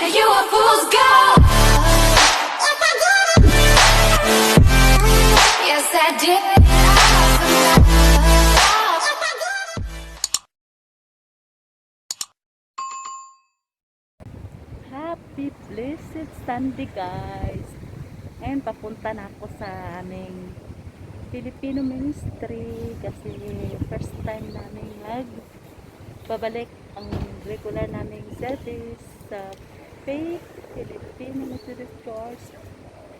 and you a fool's gold. Yes, I did. Happy blessed Sunday guys. Ngayon papunta na ako sa aming Filipino ministry kasi first time namin babalik ang regular naming service sa Faith Filipino Methodist Church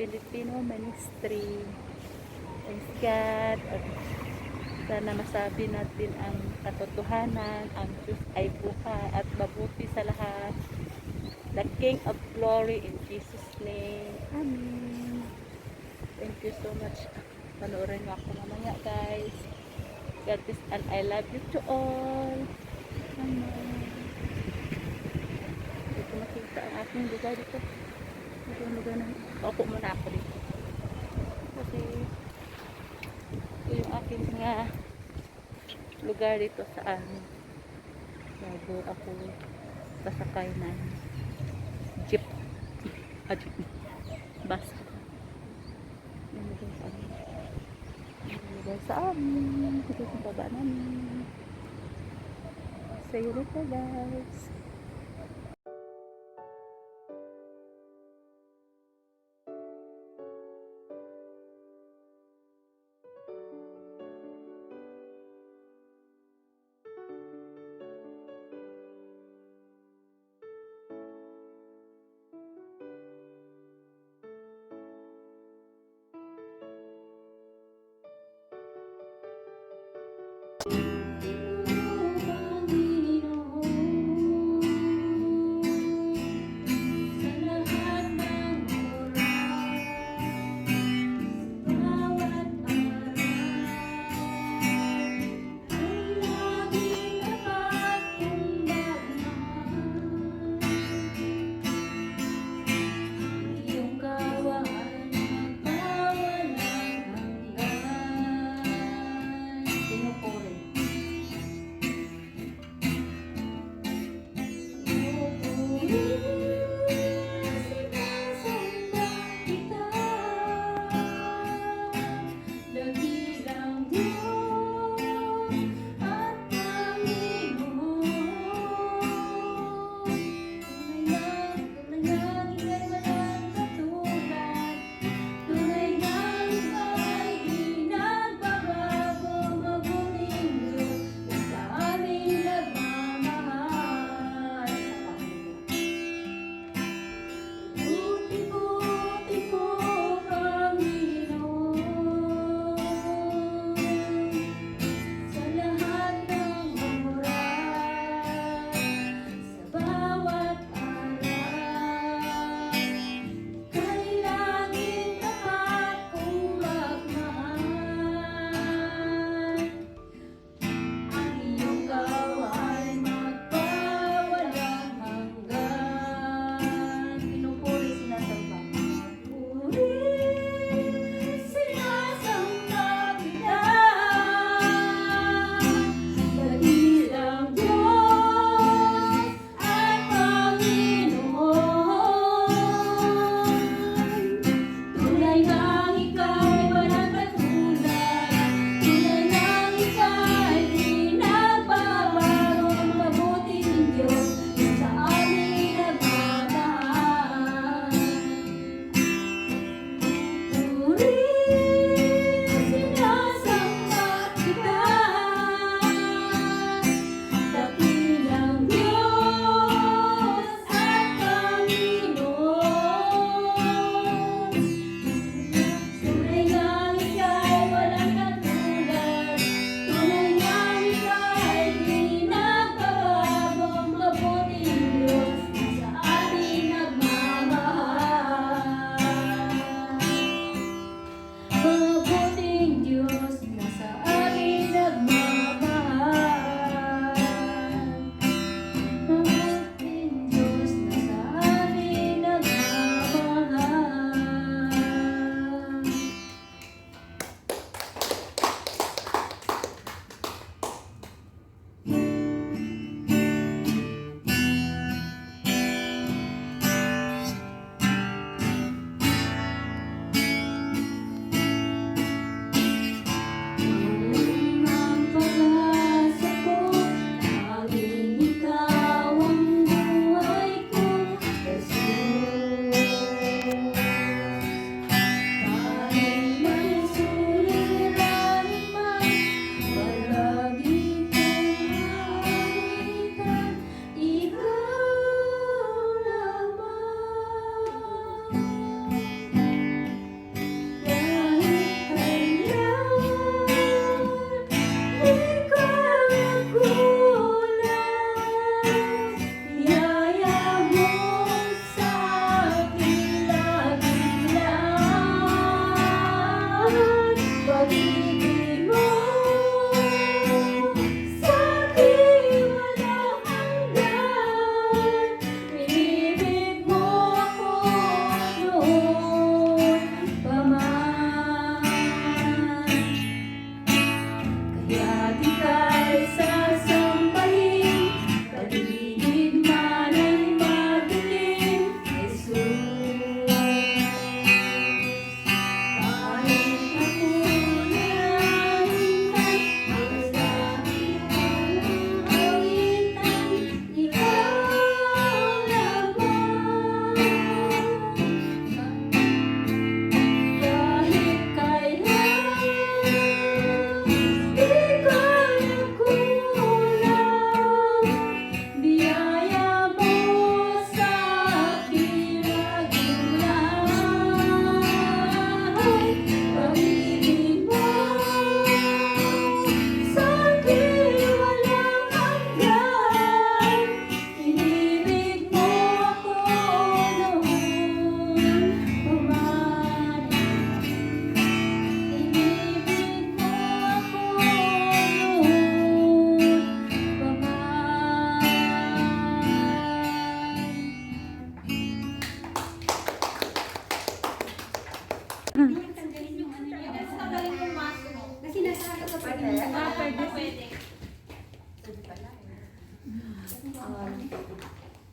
Filipino Ministry. Thanks God, at sana masabi natin ang katotohanan, ang Diyos ay buhay at mabuti sa lahat. The King of Glory in Jesus name. Amen. Thank you so much. Panoorin mo ako mamaya guys. God bless and I love you to all. Amen. Hindi ko makita ang aking lugar dito. Ito ang lugar na. Paupo muna ako dito. Kasi ito yung aking mga lugar dito sa amin. Bago ako sasakay ng jeep. Jeep. Bus. Yung lugar sa amin. Yung lugar sa amin. Ito yung baba namin. See you later guys.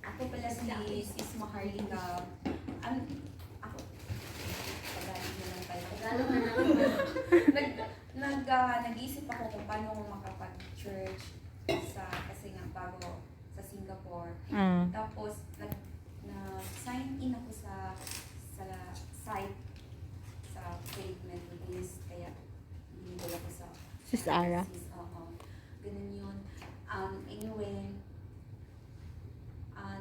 Ako pala si Sis Maharlika. Ako, Tagalog na lang tayo. Nag-iisip ako kung paano ako makapag-church kasi nga bago sa Singapore. Tapos, nag-sign in ako sa site sa Faith Methodist. Kaya, hindi ako sa Sis Ara. Oo. Ganun yun. Anyway,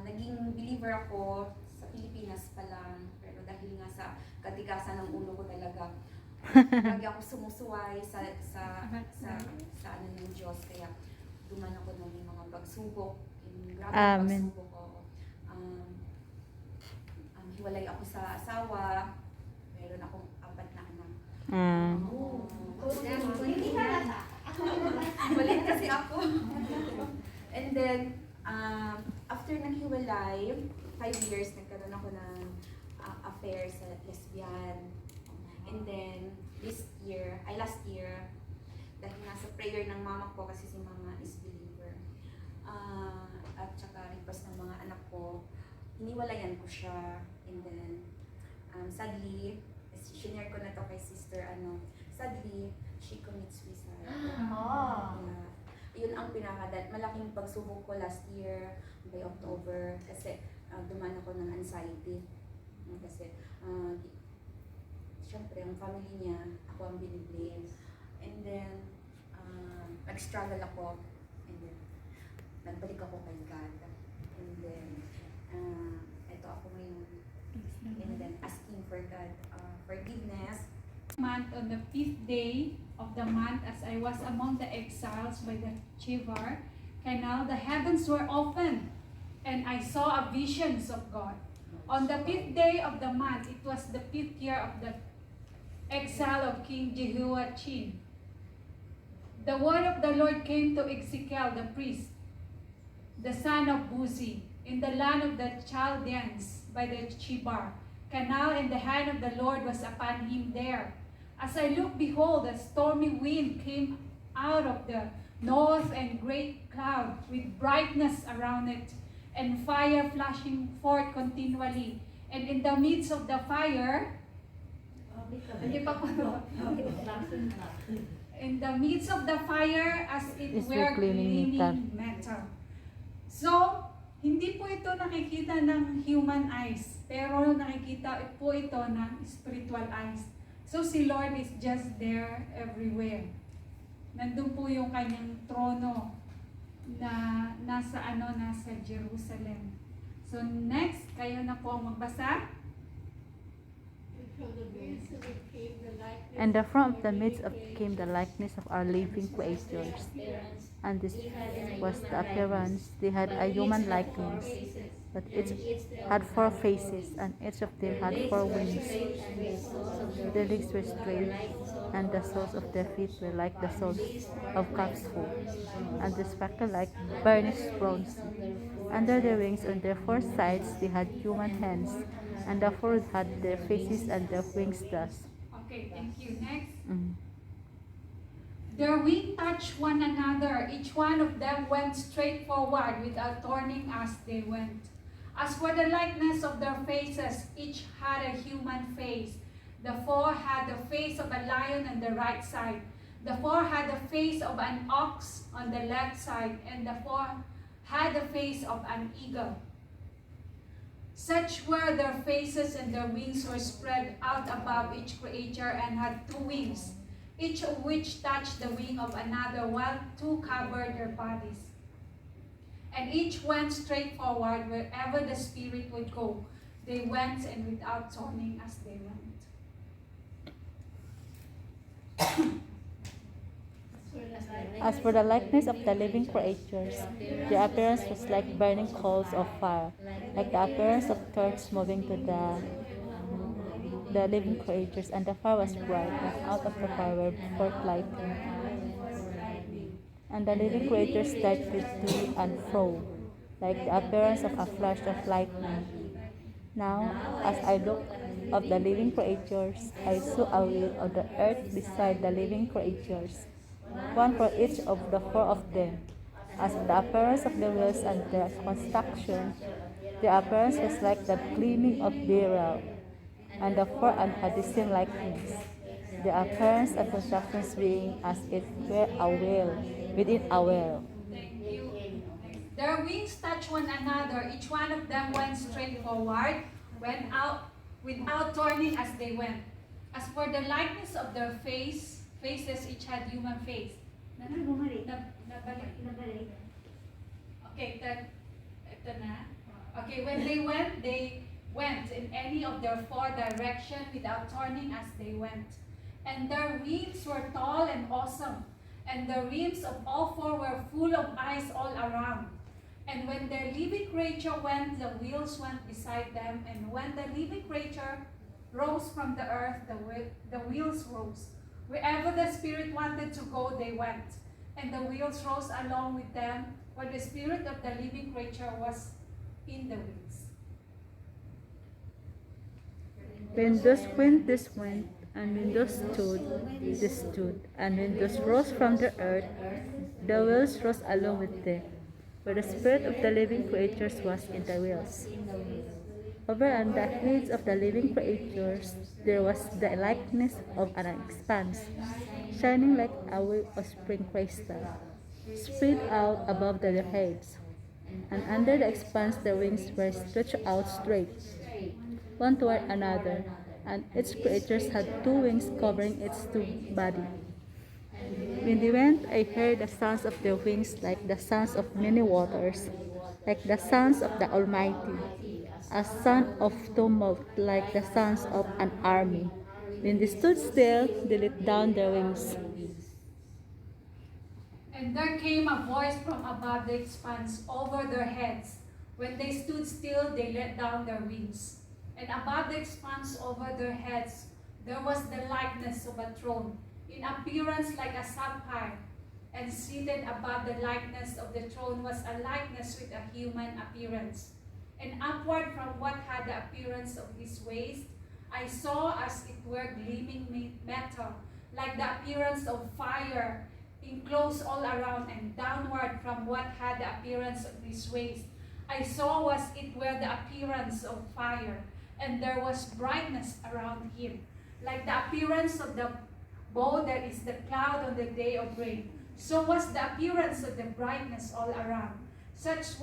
naging believer ako sa Pilipinas pa lang, pero dahil nga sa katigasan ng ulo ko talaga, lagi ako sumusuway sa ano ng Diyos, kaya duman ako ng mga pagsubok, yung grabe Amen. pagsubok ko. Hiwalay ako sa asawa, meron akong 4 na anak. Balik kasi ako. And then, after naghiwalay, 5 years, nagkaroon ako ng affair sa lesbian. And then, last year, dahil nasa prayer ng mama ko, kasi si mama is believer, at saka request ng mga anak ko, hiniwalayan ko siya. And then, sadly, sinare ko na to kay sister, sadly, she commits suicide. Yun ang malaking pagsubok ko last year by October, kasi duman ako ng anxiety. Kasi syempre ang family niya, ako ang biniblame. And then nag-struggle ako, and then nagbalik ako kay God. And then ito ako ngayon, and then asking for God forgiveness. Month on the 5th day of the month, as I was among the exiles by the Chivar canal, the heavens were opened, and I saw a visions of God. On the 5th day of the month, it was the 5th year of the exile of King Jehoiachin. The word of the Lord came to Ezeikel the priest, the son of Buzi, in the land of the Chaldeans by the Chivar canal, and the hand of the Lord was upon him there. As I looked, behold, a stormy wind came out of the north, and great cloud with brightness around it, and fire flashing forth continually. And in the midst of the fire, in the midst of the fire, as it were gleaming metal. So, hindi po ito nakikita ng human eyes, pero nakikita po ito ng spiritual eyes. So si Lord is just there everywhere. Nandun po yung kanyang trono na nasa Jerusalem. So next, kayo na po ang magbasa. And from the midst of came the likeness of our living creatures. And this was the appearance. They had a human likeness, but each had 4 faces, and each of them had 4 wings. Their legs were straight, and the soles of their feet were like the soles of calves' foot, and they sparkled like burnished bronze. Under their wings, on their 4 sides, they had human hands, and the 4 had their faces and their wings thus. Okay, thank you. Next. Their wings touched one another. Each one of them went straight forward without turning as they went. As for the likeness of their faces, each had a human face. The 4 had the face of a lion on the right side. The 4 had the face of an ox on the left side, and the 4 had the face of an eagle. Such were their faces, and their wings were spread out above each creature and had 2 wings, each of which touched the wing of another, while 2 covered their bodies. And each went straight forward wherever the Spirit would go. They went, and without turning as they went. As for the likeness of the living creatures, their appearance was like burning coals of fire, like the appearance of torches moving to the living creatures, and the fire was bright, and out of the fire were forth lightning. And the living creatures darted to and fro, like the appearance of a flash of lightning. Now, as I looked of the living creatures, I saw a wheel of the earth beside the living creatures, one for each of the 4 of them. As for the appearance of the wheels and their construction, their appearance was like the gleaming of beryl, and the four had the same likeness. The appearance and constructions being as it were a whale within a whale. Thank you. Their wings touched one another. Each one of them went straight forward, went out without turning as they went. As for the likeness of their faces each had human face. Nabalik. Okay, ito na. Okay, when they went in any of their four directions without turning as they went. And their wings were tall and awesome. And the rims of all four were full of eyes all around. And when the living creature went, the wheels went beside them. And when the living creature rose from the earth, the wheels rose. Wherever the Spirit wanted to go, they went. And the wheels rose along with them, where the spirit of the living creature was in the wheels. When those went, this went, and when those stood, this stood, and when those rose from the earth, the wheels rose along with them, where the spirit of the living creatures was in the wheels. Over on the heads of the living creatures there was the likeness of an expanse, shining like a wave of spring crystal, spread out above their heads. And under the expanse their wings were stretched out straight, one toward another, and each creature had two wings covering its two body. When they went, I heard the sounds of their wings like the sounds of many waters, like the sounds of the Almighty, a sound of tumult like the sounds of an army. When they stood still, they let down their wings. And there came a voice from above the expanse over their heads. When they stood still, they let down their wings. And above the expanse over their heads, there was the likeness of a throne, in appearance like a sapphire. And seated above the likeness of the throne was a likeness with a human appearance. And upward from what had the appearance of his waist, I saw as it were gleaming metal, like the appearance of fire, enclosed all around, and downward from what had the appearance of his waist, I saw as it were the appearance of fire, and there was brightness around him, like the appearance of the bow that is the cloud on the day of rain. So was the appearance of the brightness all around. Such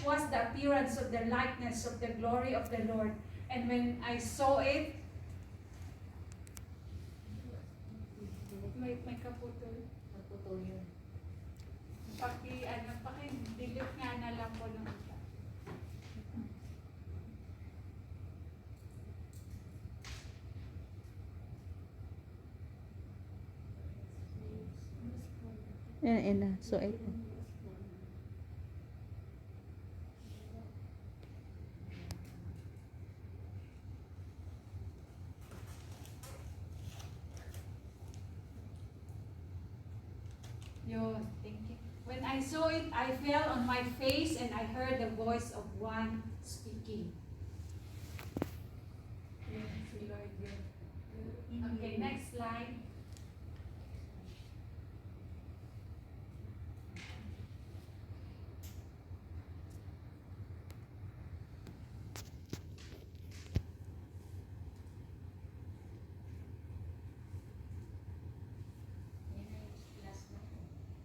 was the appearance of the likeness of the glory of the Lord. And when I saw it, may kaputol. Paki-delete nga na lang po ng isa. So ito. Thank you. When I saw it, I fell on my face and I heard the voice of one speaking. Okay, next slide.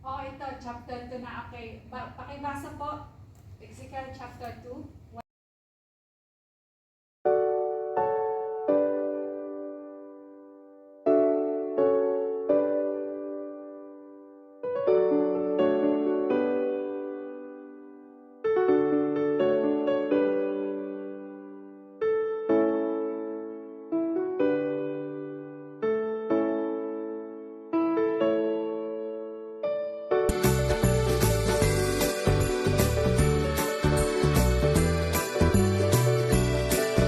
Oh, ito, chapter 2 na. Okay, pakibasa po. Ezeikel chapter 2.